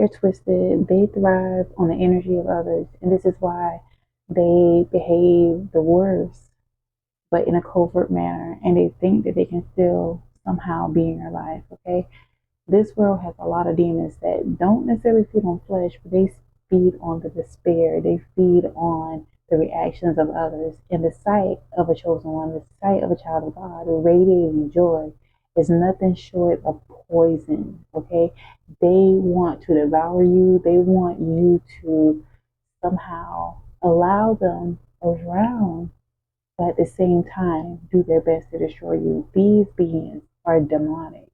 They're twisted. They thrive on the energy of others. And this is why they behave the worst, but in a covert manner. And they think that they can still somehow be in your life, okay? This world has a lot of demons that don't necessarily feed on flesh, but they feed on the despair. They feed on the reactions of others. And the sight of a chosen one, the sight of a child of God radiating joy is nothing short of poison. Okay? They want to devour you. They want you to somehow allow them around, but at the same time do their best to destroy you. These beings are demonic,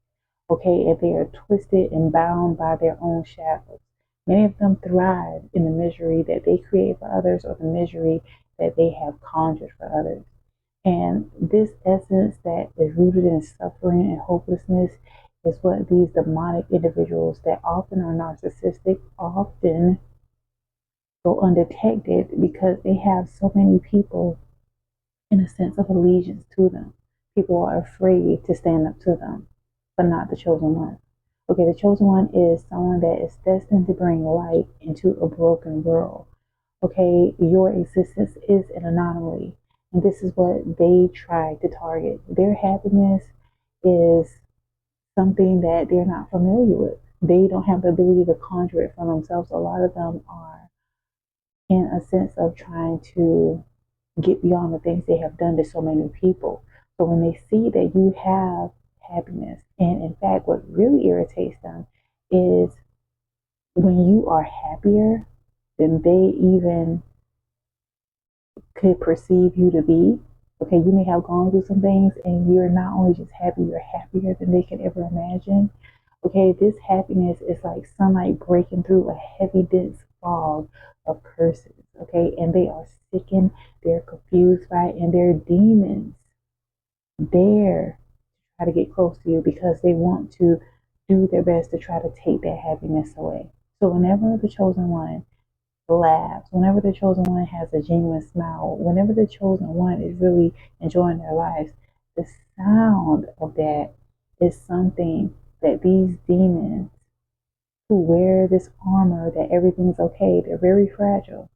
okay, and they are twisted and bound by their own shackles. Many of them thrive in the misery that they create for others or the misery that they have conjured for others. And this essence that is rooted in suffering and hopelessness is what these demonic individuals that often are narcissistic often go undetected because they have so many people in a sense of allegiance to them. People are afraid to stand up to them, but not the chosen one. Okay, the chosen one is someone that is destined to bring light into a broken world. Okay, your existence is an anomaly, and this is what they try to target. Their happiness is something that they're not familiar with. They don't have the ability to conjure it for themselves. A lot of them are in a sense of trying to get beyond the things they have done to so many people. So when they see that you have happiness, and in fact, what really irritates them is when you are happier than they even could perceive you to be. Okay, you may have gone through some things and you're not only just happy, you're happier than they could ever imagine. Okay, this happiness is like sunlight breaking through a heavy, dense fog of curses. Okay, and they are sickened, they're confused by it, and they're demons dare try to get close to you because they want to do their best to try to take that happiness away. So whenever the chosen one laughs, whenever the chosen one has a genuine smile, whenever the chosen one is really enjoying their lives, the sound of that is something that these demons who wear this armor that everything's okay, they're very fragile,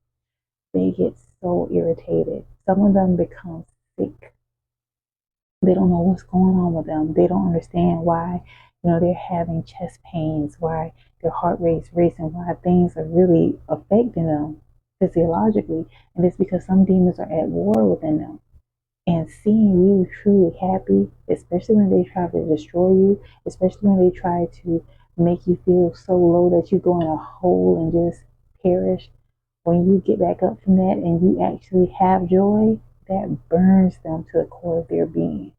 they get so irritated. Some of them become sick. They don't know what's going on with them. They don't understand why, they're having chest pains, why their heart rate's racing, why things are really affecting them physiologically. And it's because some demons are at war within them. And seeing you truly happy, especially when they try to destroy you, especially when they try to make you feel so low that you go in a hole and just perish, when you get back up from that and you actually have joy, that burns them to the core of their being.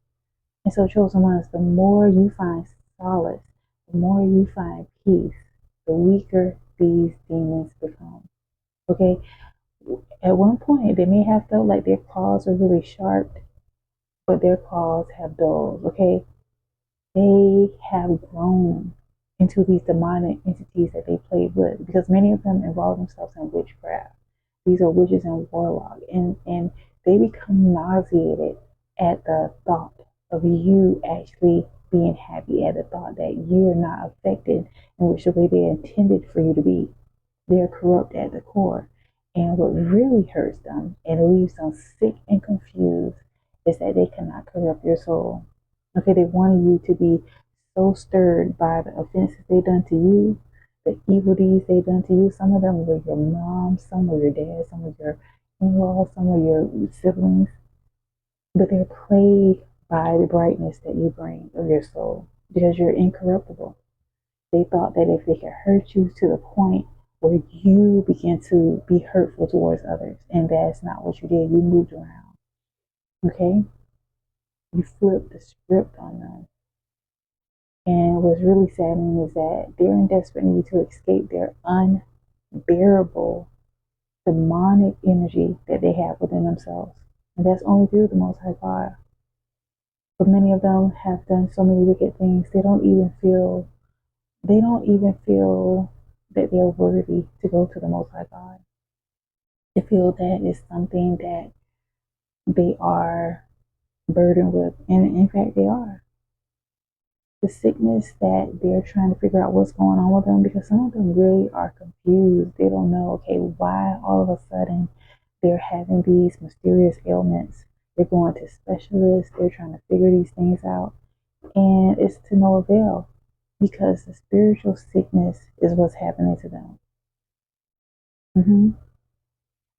And so, chosen ones, the more you find solace, the more you find peace, the weaker these demons become. Okay? At one point, they may have felt like their claws are really sharp, but their claws have dulls. Okay? They have grown into these demonic entities that they played with because many of them involve themselves in witchcraft. These are witches and warlocks, and they become nauseated at the thought of you actually being happy, at the thought that you're not affected in which the way they intended for you to be. They're corrupt at the core. And what really hurts them and leaves them sick and confused is that they cannot corrupt your soul. Okay, they wanted you to be so stirred by the offenses they done to you, the evil deeds they done to you. Some of them were your mom, some were your dad, some were your in-laws, some were your siblings, but they're plagued by the brightness that you bring of your soul because you're incorruptible. They thought that if they could hurt you to the point where you begin to be hurtful towards others, and that's not what you did. You moved around, okay? You flipped the script on them. And what's really saddening is that they're in desperate need to escape their unbearable demonic energy that they have within themselves. And that's only through the Most High God. But many of them have done so many wicked things, they don't even feel that they're worthy to go to the Most High God. They feel that it's something that they are burdened with. And in fact, they are. the sickness that they're trying to figure out what's going on with them, because some of them really are confused. They don't know, okay, why all of a sudden they're having these mysterious ailments. They're going to specialists, they're trying to figure these things out, and it's to no avail because the spiritual sickness is what's happening to them.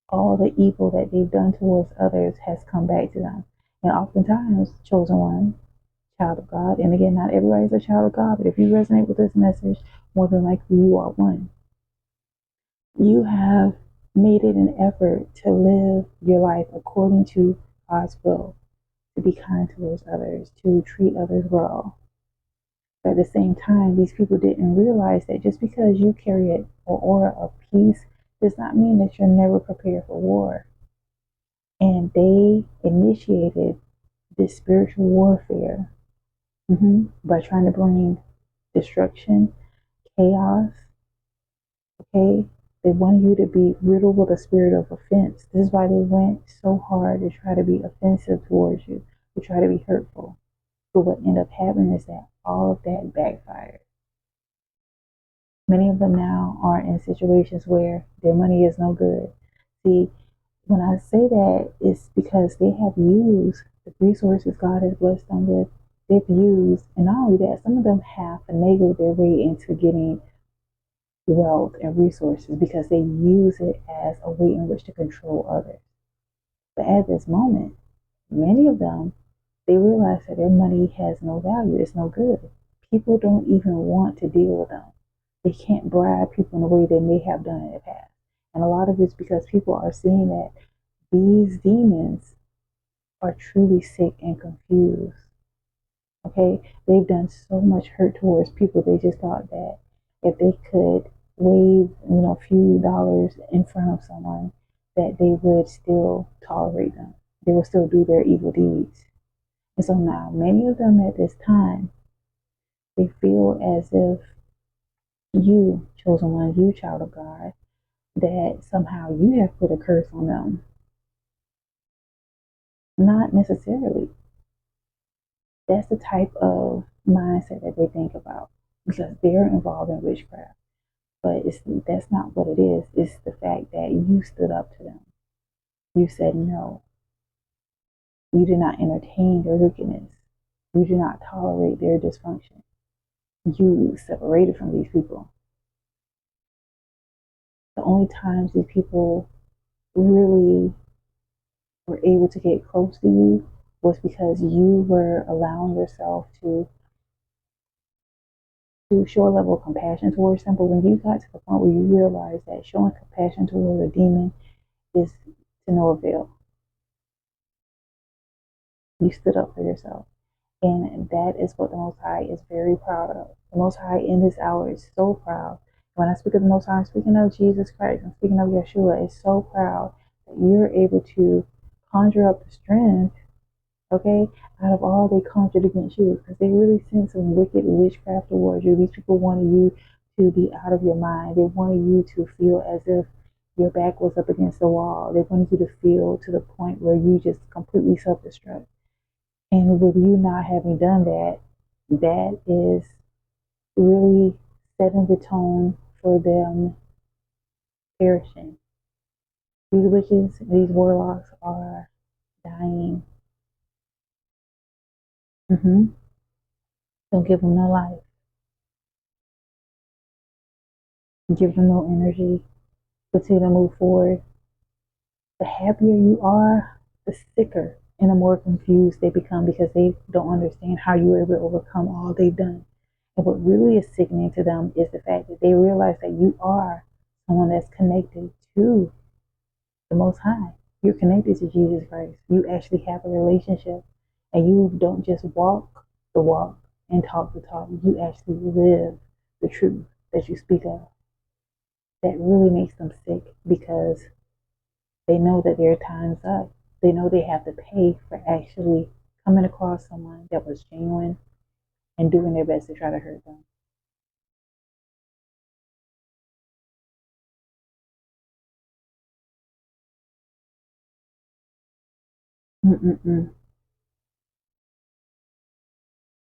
All the evil that they've done towards others has come back to them. And oftentimes, chosen one, child of God, and again, not everybody's a child of God, but if you resonate with this message, more than likely you are one. You have made it an effort to live your life according to God's will, to be kind towards others, to treat others well. But at the same time, these people didn't realize that just because you carry an aura of peace does not mean that you're never prepared for war. And they initiated this spiritual warfare by trying to bring destruction, chaos. Okay, they wanted you to be riddled with a spirit of offense. This is why they went so hard to try to be offensive towards you, to try to be hurtful. But what ended up happening is that all of that backfired. Many of them now are in situations where their money is no good. See, when I say that, it's because they have used the resources God has blessed them with. They've used, and not only that, some of them have finagled their way into getting wealth and resources because they use it as a way in which to control others. But at this moment, many of them, they realize that their money has no value, it's no good. People don't even want to deal with them. They can't bribe people in the way they may have done in the past. And a lot of it's because people are seeing that these demons are truly sick and confused. Okay, they've done so much hurt towards people. They just thought that if they could wave, a few dollars in front of someone, that they would still tolerate them. They will still do their evil deeds. And so now, many of them at this time, they feel as if you, chosen one, you, child of God, that somehow you have put a curse on them. Not necessarily. That's the type of mindset that they think about because they're involved in witchcraft. But that's not what it is. It's the fact that you stood up to them. You said no. You did not entertain their wickedness. You do not tolerate their dysfunction. You separated from these people. The only times these people really were able to get close to you was because you were allowing yourself to show a level of compassion towards them. But when you got to the point where you realized that showing compassion towards a demon is to no avail, you stood up for yourself. And that is what the Most High is very proud of. The Most High in this hour is so proud. When I speak of the Most High, I'm speaking of Jesus Christ. I'm speaking of Yeshua. Is so proud that you're able to conjure up the strength, okay, out of all they conjured against you. Because they really sent some wicked witchcraft towards you. These people wanted you to be out of your mind. They wanted you to feel as if your back was up against the wall. They wanted you to feel to the point where you just completely self-destruct. And with you not having done that, that is really setting the tone for them perishing. These witches, these warlocks are dying. Don't give them no life. Give them no energy. Continue to move forward. The happier you are, the sicker and the more confused they become because they don't understand how you were able to overcome all they've done. And what really is sickening to them is the fact that they realize that you are someone that's connected to the Most High. You're connected to Jesus Christ. You actually have a relationship. And you don't just walk the walk and talk the talk. You actually live the truth that you speak of. That really makes them sick because they know that their time's up. They know they have to pay for actually coming across someone that was genuine and doing their best to try to hurt them. Mm-mm-mm.